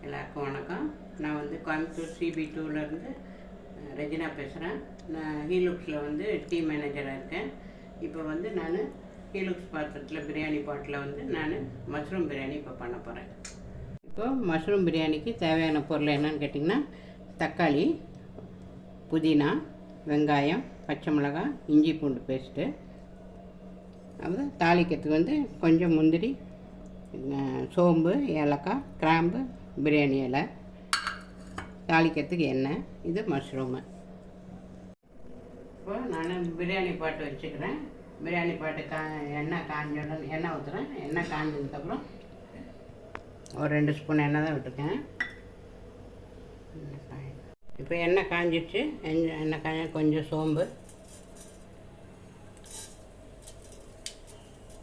எல்லாருக்கும் வணக்கம். நான் வந்து கோயம்புத்தூர் CB2லேருந்து ரெஜினா பேசுகிறேன். நான் ஹீலுக்ஸில் வந்து டீம் மேனேஜராக இருக்கேன். இப்போ வந்து நான் ஹீலுக்ஸ் பாத்திரத்தில் பிரியாணி பாட்டில் வந்து நான் மஷ்ரூம் பிரியாணி இப்போ பண்ண போகிறேன். இப்போ மஷ்ரூம் பிரியாணிக்கு தேவையான பொருள் என்னன்னு கேட்டிங்கன்னா, தக்காளி, புதினா, வெங்காயம், பச்சை மிளகாய், இஞ்சி பூண்டு பேஸ்ட்டு, அது தாளிக்கிறதுக்கு வந்து கொஞ்சம் முந்திரி, சோம்பு, ஏலக்காய், கிராம்பு, பிரியாணி இலை, தாளிக்கிறதுக்கு எண்ணெய், இது மஷ்ரூமு. இப்போ நான் பிரியாணி பாட்டு வச்சுக்கிறேன். பிரியாணி பாட்டு எண்ணெய் காஞ்சோன்னு எண்ணெய் ஊற்றுறேன். எண்ணெய் காஞ்சதுக்கப்புறம் ஒரு 2 ஸ்பூன் எண்ணெய் தான் விட்டுருக்கேன். இப்போ எண்ணெய் காஞ்சிடுச்சு. எண்ணெய் காஞ்ச கொஞ்சம் சோம்பு,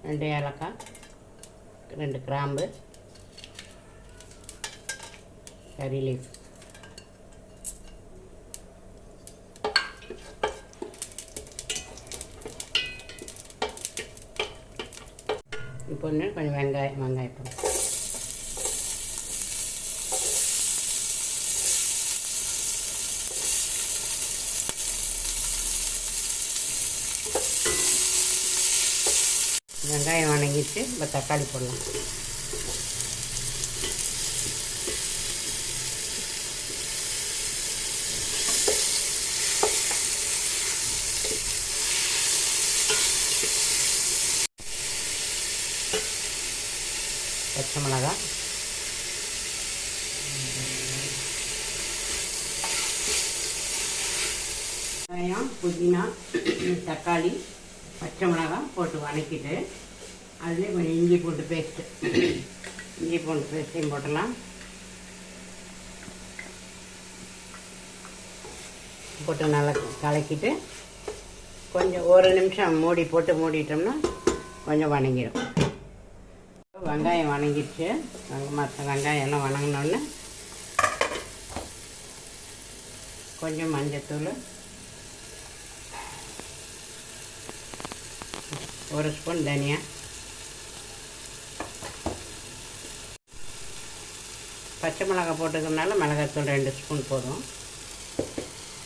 2 ஏலக்காய், 2 கிராம்பு, கறி லீஃப், இப்போ கொஞ்சம் வெங்காயம் போடும். வெங்காயம் வணங்கிட்டு இப்போ தக்காளி போடலாம். பச்சை மிளகாய், வெங்காயம், புதினா, தக்காளி, பச்சை மிளகாய் போட்டு வதக்கிட்டு அதுலேயே கொஞ்சம் இஞ்சி பூண்டு பேஸ்ட்டையும் போட்டலாம். போட்டு நல்லா கலக்கிட்டு கொஞ்சம் ஒரு நிமிஷம் மூடிட்டோம்னா கொஞ்சம் வணங்கிடும். வெங்காயம் வணங்கிடுச்சு. மற்ற வெங்காயம் எல்லாம் வணங்கினோடனே கொஞ்சம் மஞ்சத்தூள், 1 ஸ்பூன் தனியா, பச்சை மிளகாய் போட்டுக்கிறதுனால மிளகாத்தூள் 2 ஸ்பூன் போதும்.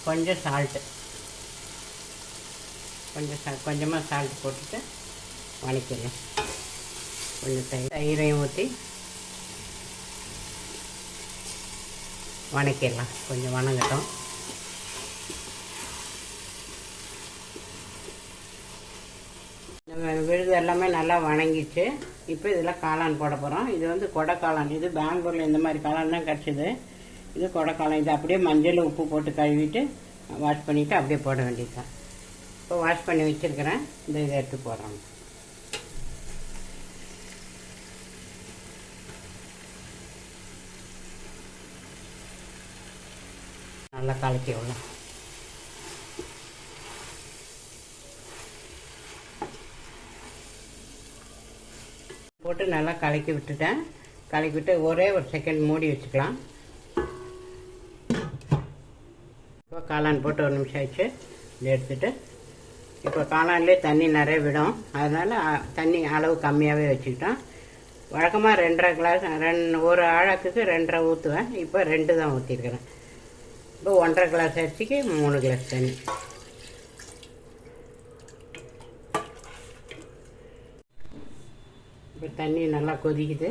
கொஞ்சம் சால்ட்டு, கொஞ்சமாக சால்ட் போட்டுட்டு வதக்கிடலாம். கொஞ்சம் தயிரையும் ஊற்றி வதக்கிடலாம். கொஞ்சம் வணங்கட்டும். விழுது எல்லாமே நல்லா வணங்கிச்சு. இப்போ இதில் காளான் போட போகிறோம். இது வந்து கொடை காளான். இது பெங்களூரில் இந்த மாதிரி காளான் தான் கிடச்சிது. இது கொடை காளான். இது அப்படியே மஞ்சள் உப்பு போட்டு கழுவிட்டு வாஷ் பண்ணிவிட்டு அப்படியே போட வேண்டியது தான். இப்போ வாஷ் பண்ணி வச்சுருக்கிறேன். இதை எடுத்து போடுறோம். நல்லா கலக்கி விடலாம். போட்டு நல்லா கலக்கி விட்டுட்டேன். கலக்கி விட்டு ஒரே ஒரு செகண்ட் மூடி வச்சுக்கலாம். இப்போ காளான் போட்டு 1 நிமிஷம் ஆயிடுச்சு. இதை எடுத்துட்டு இப்போ காளான்லேயே தண்ணி நிறைய விடும். அதனால் தண்ணி அளவு கம்மியாகவே வச்சுக்கிட்டோம். வழக்கமாக 2.5 கிளாஸ் ஒரு ஆழத்துக்கு 2.5 ஊற்றுவேன். இப்போ 2 தான் ஊற்றிருக்கிறேன். இப்போ 1.5 கிளாஸ் அரிசிக்கு 3 கிளாஸ் தண்ணி. இப்போ தண்ணி நல்லா கொதிக்குது.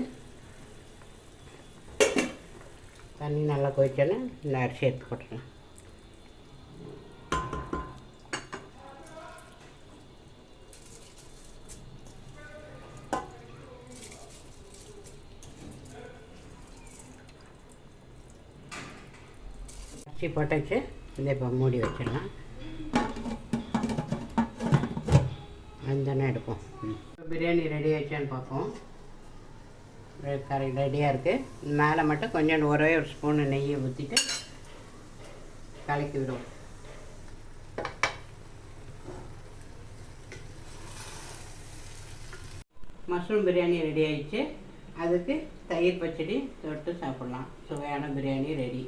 தண்ணி நல்லா கொதிச்சோன்னே இந்த அரிசி எடுத்து போட்டுக்கலாம். அரிசி போட்டாச்சு. இந்த இப்போ மூடி வச்சிடலாம். அந்தானே எடுப்போம். இப்போ பிரியாணி ரெடி ஆயிடுச்சான்னு பார்ப்போம். கறி ரெடியாக இருக்குது. மேலே மட்டும் கொஞ்சம் ஒரே ஒரு ஸ்பூனு நெய்யை ஊற்றிட்டு கலக்கி விடுவோம். மஷ்ரூம் பிரியாணி ரெடி ஆயிடுச்சு. அதுக்கு தயிர் பச்சடி தொட்டு சாப்பிட்லாம். சுவையான பிரியாணி ரெடி.